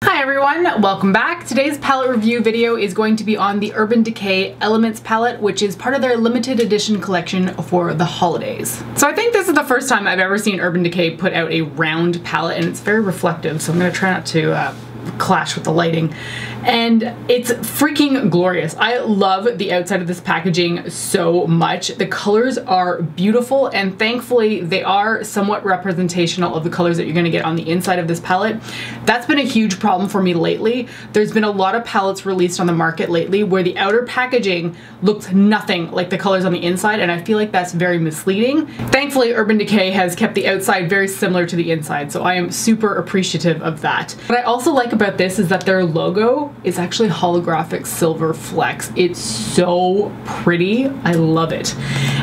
Hi everyone, welcome back. Today's palette review video is going to be on the Urban Decay Elements palette, which is part of their limited edition collection for the holidays. So I think this is the first time I've ever seen Urban Decay put out a round palette, and it's very reflective, so I'm going to try not to clash with the lighting. And it's freaking glorious. I love the outside of this packaging so much. The colors are beautiful, and thankfully they are somewhat representational of the colors that you're gonna get on the inside of this palette. That's been a huge problem for me lately. There's been a lot of palettes released on the market lately where the outer packaging looks nothing like the colors on the inside, and I feel like that's very misleading. Thankfully, Urban Decay has kept the outside very similar to the inside, so I am super appreciative of that. What I also like about this is that their logo is actually holographic silver flecks. It's so pretty. I love it.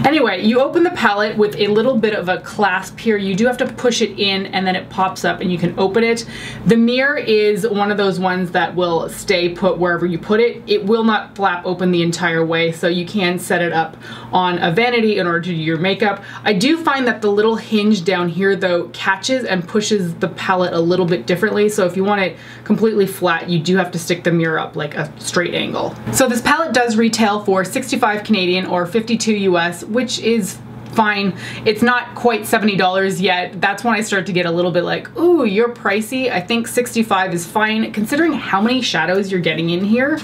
Anyway, you open the palette with a little bit of a clasp here. You do have to push it in and then it pops up and you can open it. The mirror is one of those ones that will stay put wherever you put it. It will not flap open the entire way, so you can set it up on a vanity in order to do your makeup. I do find that the little hinge down here though catches and pushes the palette a little bit differently, so if you want it completely flat, you do have to stick the mirror up like a straight angle. So this palette does retail for 65 Canadian or 52 US, which is fine. It's not quite $70 yet. That's when I start to get a little bit like, ooh, you're pricey. I think 65 is fine considering how many shadows you're getting in here.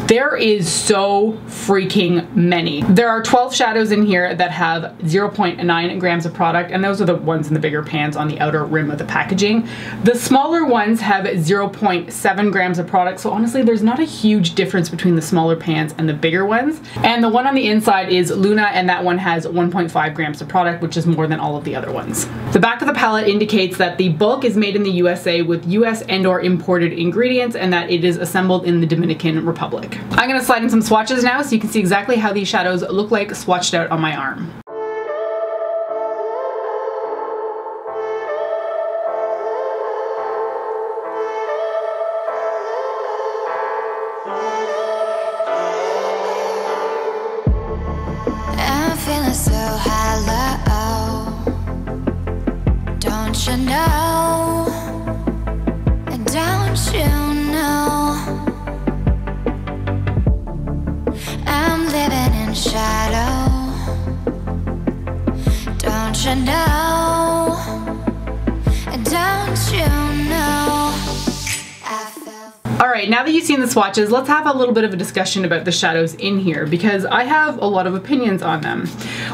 There is so freaking many. There are 12 shadows in here that have 0.9 grams of product, and those are the ones in the bigger pans on the outer rim of the packaging. The smaller ones have 0.7 grams of product, so honestly there's not a huge difference between the smaller pans and the bigger ones. And the one on the inside is Luna, and that one has 1.5 grams of product, which is more than all of the other ones. The back of the palette indicates that the bulk is made in the USA with US and/or imported ingredients, and that it is assembled in the Dominican Republic. I'm going to slide in some swatches now so you can see exactly how these shadows look like swatched out on my arm. I'm feeling so hollow, don't you know, don't you know, I'm living in shadow, don't you know, don't you know. Alright, now that you've seen the swatches, let's have a little bit of a discussion about the shadows in here because I have a lot of opinions on them.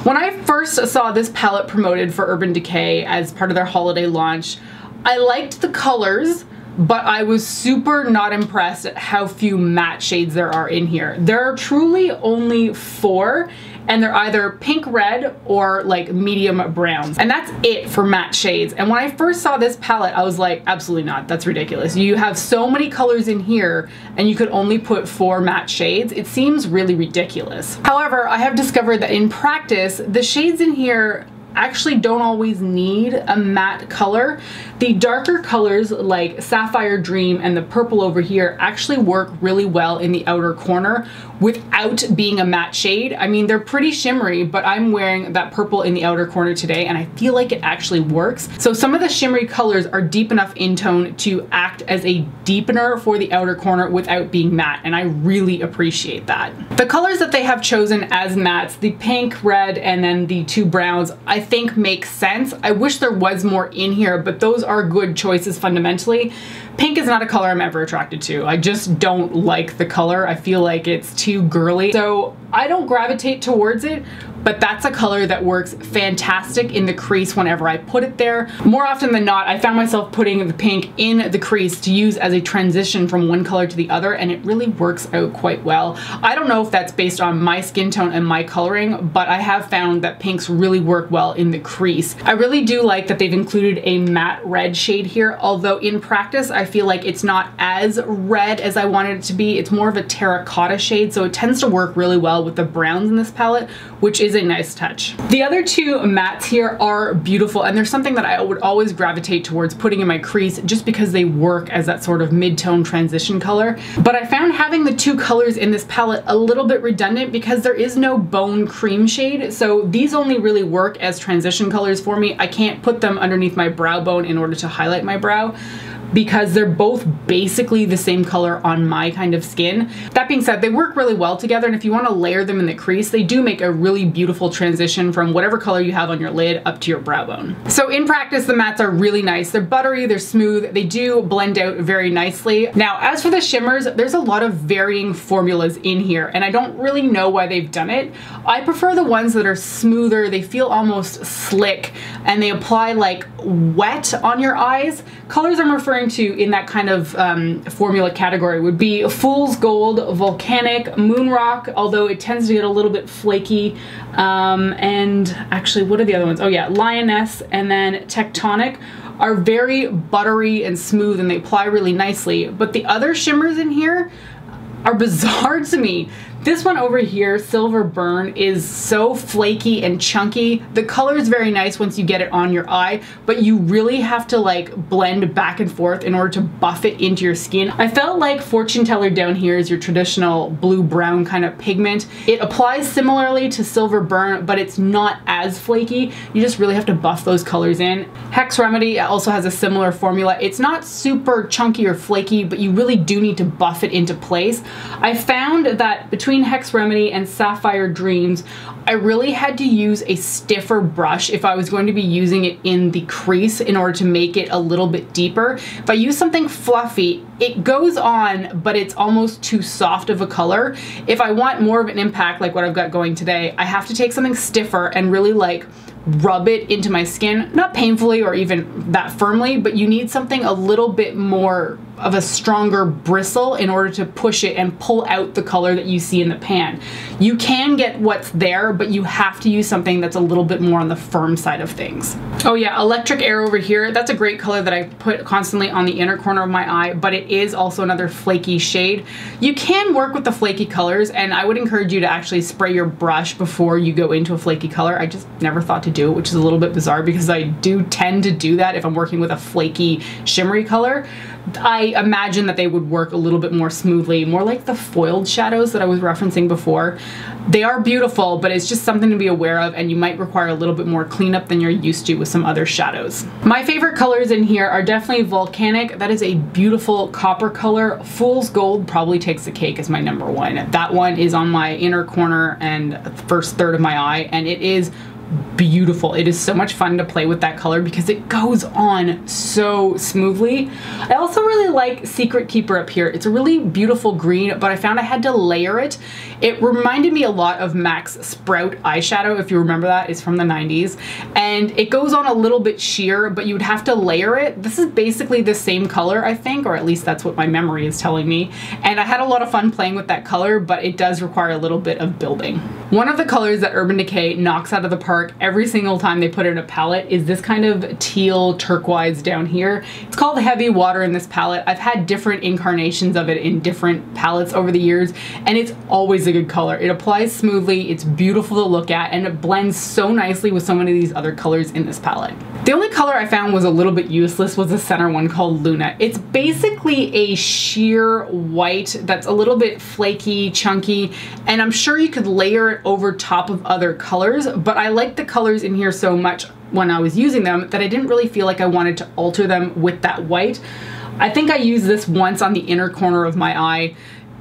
When I first saw this palette promoted for Urban Decay as part of their holiday launch, I liked the colors, but I was super not impressed at how few matte shades there are in here. There are truly only 4, and they're either pink red or like medium browns, and that's it for matte shades. And when I first saw this palette, I was like, absolutely not, that's ridiculous. You have so many colors in here and you could only put 4 matte shades. It seems really ridiculous. However, I have discovered that in practice, the shades in here actually don't always need a matte color. The darker colors like Sapphire Dream and the purple over here actually work really well in the outer corner without being a matte shade. I mean, they're pretty shimmery, but I'm wearing that purple in the outer corner today and I feel like it actually works. So some of the shimmery colors are deep enough in tone to act as a deepener for the outer corner without being matte, and I really appreciate that. The colors that they have chosen as mattes, the pink, red, and then the 2 browns, I think make sense. I wish there was more in here, but those are good choices fundamentally. Pink is not a color I'm ever attracted to. I just don't like the color. I feel like it's too girly, so I don't gravitate towards it, but that's a color that works fantastic in the crease whenever I put it there. More often than not, I found myself putting the pink in the crease to use as a transition from one color to the other, and it really works out quite well. I don't know if that's based on my skin tone and my coloring, but I have found that pinks really work well in the crease. I really do like that they've included a matte red shade here, although in practice, I feel like it's not as red as I wanted it to be. It's more of a terracotta shade, so it tends to work really well with the browns in this palette, which is a nice touch. The other 2 mattes here are beautiful, and they're something that I would always gravitate towards putting in my crease just because they work as that sort of mid-tone transition color. But I found having the 2 colors in this palette a little bit redundant because there is no bone cream shade, so these only really work as transition colors for me. I can't put them underneath my brow bone in order to highlight my brow. because they're both basically the same color on my kind of skin. That being said, they work really well together, and if you want to layer them in the crease, they do make a really beautiful transition from whatever color you have on your lid up to your brow bone. So in practice, the mattes are really nice. They're buttery, they're smooth, they do blend out very nicely. Now, as for the shimmers, there's a lot of varying formulas in here, and I don't really know why they've done it. I prefer the ones that are smoother, they feel almost slick, and they apply like wet on your eyes. Colors I'm referring to in that kind of formula category would be Fool's Gold, Volcanic, Moonrock, although it tends to get a little bit flaky, and actually, what are the other ones? Oh yeah, Lioness and then Tectonic are very buttery and smooth, and they apply really nicely, but the other shimmers in here are bizarre to me. This one over here, Silver Burn, is so flaky and chunky. The color is very nice once you get it on your eye, but you really have to like blend back and forth in order to buff it into your skin. I felt like Fortune Teller down here is your traditional blue-brown kind of pigment. It applies similarly to Silver Burn, but it's not as flaky. You just really have to buff those colors in. Hex Remedy also has a similar formula. It's not super chunky or flaky, but you really do need to buff it into place. I found that between Hex Remedy and Sapphire Dreams, I really had to use a stiffer brush if I was going to be using it in the crease in order to make it a little bit deeper. If I use something fluffy, it goes on, but it's almost too soft of a color. If I want more of an impact like what I've got going today, I have to take something stiffer and really like rub it into my skin, not painfully or even that firmly, but you need something a little bit more of a stronger bristle in order to push it and pull out the color that you see in the pan. You can get what's there, but you have to use something that's a little bit more on the firm side of things. Oh yeah, Electric Air over here, that's a great color that I put constantly on the inner corner of my eye, but it is also another flaky shade. You can work with the flaky colors, and I would encourage you to actually spray your brush before you go into a flaky color. I just never thought to do it, which is a little bit bizarre because I do tend to do that if I'm working with a flaky shimmery color. I imagine that they would work a little bit more smoothly, more like the foiled shadows that I was referencing before. They are beautiful, but it's just something to be aware of, and you might require a little bit more cleanup than you're used to with some other shadows. My favorite colors in here are definitely Volcanic. That is a beautiful copper color. Fool's Gold probably takes the cake as my number one. That one is on my inner corner and first third of my eye, and it is beautiful. It is so much fun to play with that color because it goes on so smoothly. I also really like Secret Keeper up here. It's a really beautiful green, but I found I had to layer it. It reminded me a lot of MAC's Sprout eyeshadow, if you remember that. It's from the 90s. And it goes on a little bit sheer, but you would have to layer it. This is basically the same color, I think, or at least that's what my memory is telling me. And I had a lot of fun playing with that color, but it does require a little bit of building. One of the colors that Urban Decay knocks out of the park every single time they put it in a palette is this kind of teal turquoise down here. It's called Heavy Water in this palette. I've had different incarnations of it in different palettes over the years, and it's always a good color. It applies smoothly, it's beautiful to look at, and it blends so nicely with so many of these other colors in this palette. The only color I found was a little bit useless was the center one called Luna. It's basically a sheer white that's a little bit flaky, chunky, and I'm sure you could layer it over top of other colors, but I like the colors in here so much when I was using them that I didn't really feel like I wanted to alter them with that white. I think I used this once on the inner corner of my eye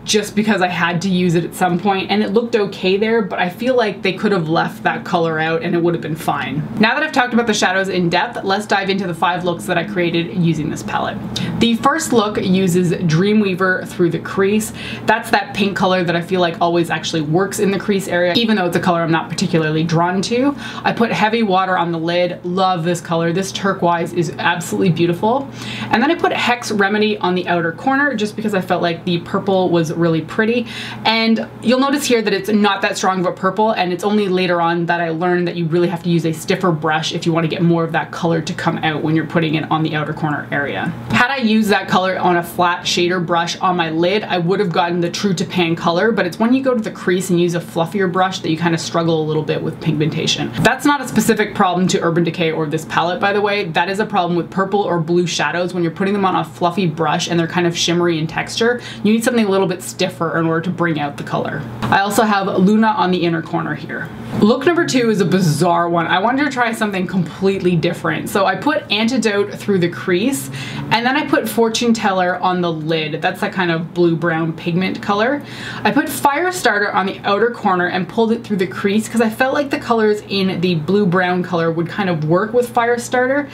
just because I had to use it at some point, and it looked okay there, but I feel like they could have left that color out and it would have been fine. Now that I've talked about the shadows in depth, let's dive into the 5 looks that I created using this palette. The first look uses Dreamweaver through the crease. That's that pink color that I feel like always actually works in the crease area, even though it's a color I'm not particularly drawn to. I put Heavy Water on the lid. Love this color. This turquoise is absolutely beautiful. And then I put Hex Remedy on the outer corner just because I felt like the purple was really pretty. And you'll notice here that it's not that strong of a purple, and it's only later on that I learned that you really have to use a stiffer brush if you want to get more of that color to come out when you're putting it on the outer corner area. Had I used that color on a flat shader brush on my lid, I would have gotten the True to Pan color, but it's when you go to the crease and use a fluffier brush that you kind of struggle a little bit with pigmentation. That's not a specific problem to Urban Decay or this palette, by the way. That is a problem with purple or blue shadows. When you're putting them on a fluffy brush and they're kind of shimmery in texture, you need something a little bit bit stiffer in order to bring out the color. I also have Luna on the inner corner here. Look number 2 is a bizarre one. I wanted to try something completely different. So I put Antidote through the crease, and then I put Fortune Teller on the lid. That's that kind of blue-brown pigment color. I put Firestarter on the outer corner and pulled it through the crease because I felt like the colors in the blue-brown color would kind of work with Firestarter,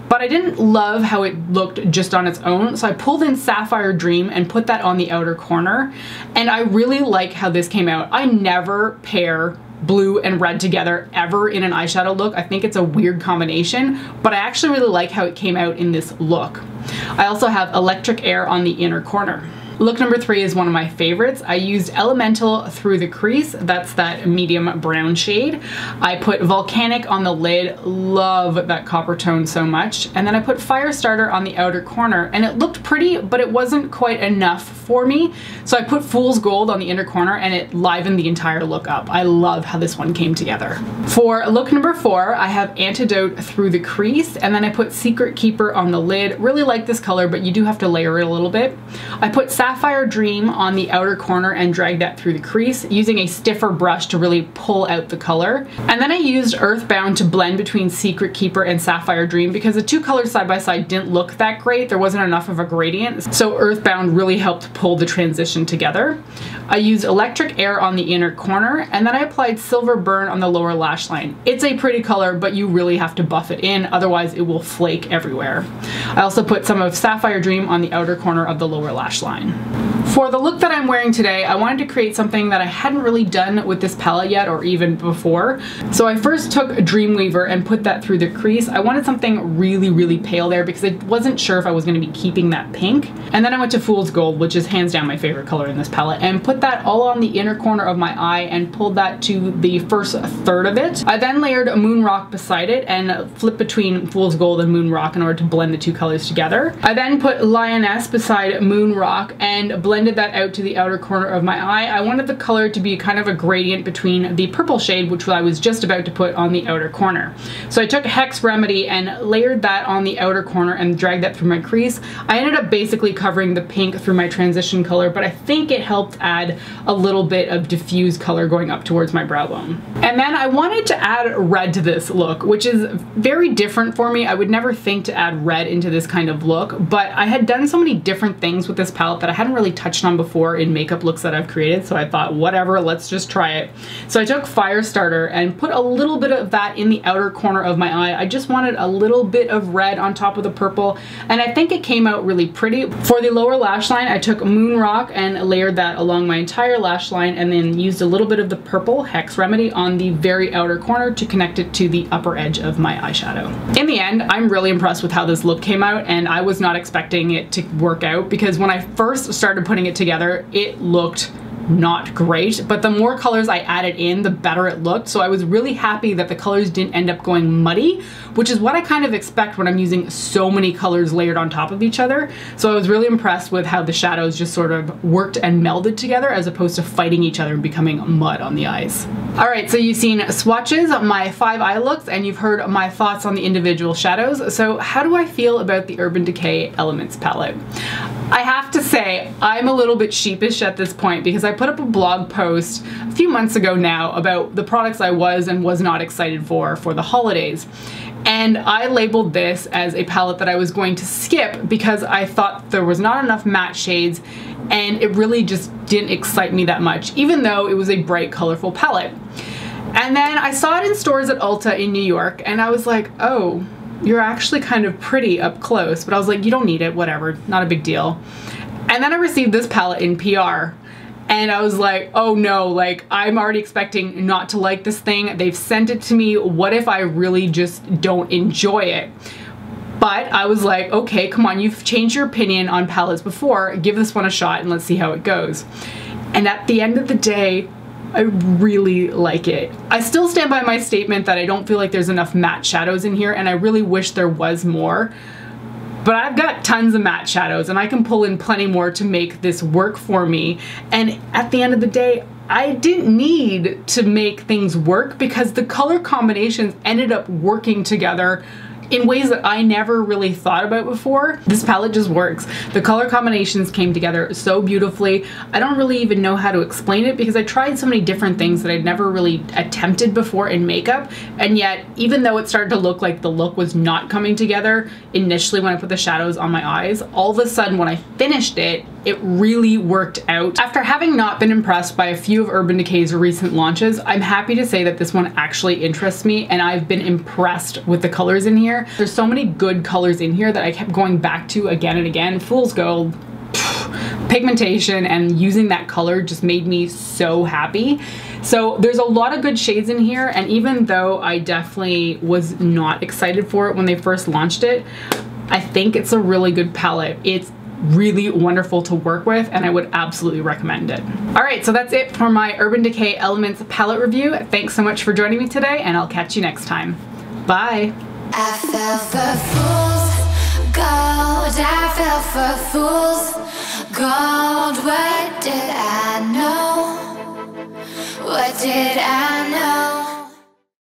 but I didn't love how it looked just on its own, so I pulled in Sapphire Dream and put that on the outer corner, and I really like how this came out. I never pair blue and red together ever in an eyeshadow look. I think it's a weird combination, but I actually really like how it came out in this look. I also have Electric Air on the inner corner. Look number 3 is one of my favorites. I used Elemental through the crease. That's that medium brown shade. I put Volcanic on the lid. Love that copper tone so much. And then I put Firestarter on the outer corner, and it looked pretty, but it wasn't quite enough for me. So I put Fool's Gold on the inner corner, and it livened the entire look up. I love how this one came together. For look number 4, I have Antidote through the crease, and then I put Secret Keeper on the lid. Really like this color, but you do have to layer it a little bit. I put Sapphire Dream on the outer corner and drag that through the crease using a stiffer brush to really pull out the color. And then I used Earthbound to blend between Secret Keeper and Sapphire Dream because the two colors side by side didn't look that great. There wasn't enough of a gradient. So Earthbound really helped pull the transition together. I used Electric Air on the inner corner, and then I applied Silver Burn on the lower lash line. It's a pretty color, but you really have to buff it in, otherwise it will flake everywhere. I also put some of Sapphire Dream on the outer corner of the lower lash line. For the look that I'm wearing today, I wanted to create something that I hadn't really done with this palette yet, or even before. So I first took Dreamweaver and put that through the crease. I wanted something really, really pale there because I wasn't sure if I was going to be keeping that pink. And then I went to Fool's Gold, which is hands down my favorite color in this palette, and put that all on the inner corner of my eye and pulled that to the first third of it. I then layered Moon Rock beside it and flipped between Fool's Gold and Moon Rock in order to blend the two colors together. I then put Lioness beside Moon Rock and blended that out to the outer corner of my eye. I wanted the color to be kind of a gradient between the purple shade, which I was just about to put on the outer corner. So I took Hex Remedy and layered that on the outer corner and dragged that through my crease. I ended up basically covering the pink through my transition color, but I think it helped add a little bit of diffuse color going up towards my brow bone. And then I wanted to add red to this look, which is very different for me. I would never think to add red into this kind of look, but I had done so many different things with this palette that I hadn't really touched on before in makeup looks that I've created, so I thought, whatever, let's just try it. So I took Firestarter and put a little bit of that in the outer corner of my eye. I just wanted a little bit of red on top of the purple, and I think it came out really pretty. For the lower lash line, I took Moon Rock and layered that along my entire lash line, and then used a little bit of the purple Hex Remedy on the very outer corner to connect it to the upper edge of my eyeshadow. In the end, I'm really impressed with how this look came out, and I was not expecting it to work out because when I first started putting it together, it looked not great, but the more colors I added in, the better it looked. So I was really happy that the colors didn't end up going muddy, which is what I kind of expect when I'm using so many colors layered on top of each other. So I was really impressed with how the shadows just sort of worked and melded together as opposed to fighting each other and becoming mud on the eyes. All right, so you've seen swatches, my 5 eye looks, and you've heard my thoughts on the individual shadows. So how do I feel about the Urban Decay Elements palette? I have to say, I'm a little bit sheepish at this point because I put up a blog post a few months ago now about the products I was and was not excited for the holidays. And I labeled this as a palette that I was going to skip because I thought there was not enough matte shades and it really just didn't excite me that much, even though it was a bright, colorful palette. And then I saw it in stores at Ulta in New York and I was like, oh, you're actually kind of pretty up close. But I was like, you don't need it, whatever, not a big deal. And then I received this palette in PR. And I was like, oh no, like I'm already expecting not to like this thing. They've sent it to me. What if I really just don't enjoy it? But I was like, okay, come on, you've changed your opinion on palettes before. Give this one a shot and let's see how it goes. And at the end of the day, I really like it. I still stand by my statement that I don't feel like there's enough matte shadows in here and I really wish there was more. But I've got tons of matte shadows and I can pull in plenty more to make this work for me. And at the end of the day, I didn't need to make things work because the color combinations ended up working together in ways that I never really thought about before. This palette just works. The color combinations came together so beautifully. I don't really even know how to explain it because I tried so many different things that I'd never really attempted before in makeup, and yet even though it started to look like the look was not coming together initially when I put the shadows on my eyes, all of a sudden when I finished it, it really worked out. After having not been impressed by a few of Urban Decay's recent launches, I'm happy to say that this one actually interests me and I've been impressed with the colors in here. There's so many good colors in here that I kept going back to again and again. Fool's Gold, pigmentation, and using that color just made me so happy. So there's a lot of good shades in here, and even though I definitely was not excited for it when they first launched it, I think it's a really good palette. It's really wonderful to work with and I would absolutely recommend it. Alright, so that's it for my Urban Decay Elements palette review. Thanks so much for joining me today and I'll catch you next time. Bye! I fell for fool's gold, I fell for fool's gold. What did I know? What did I know?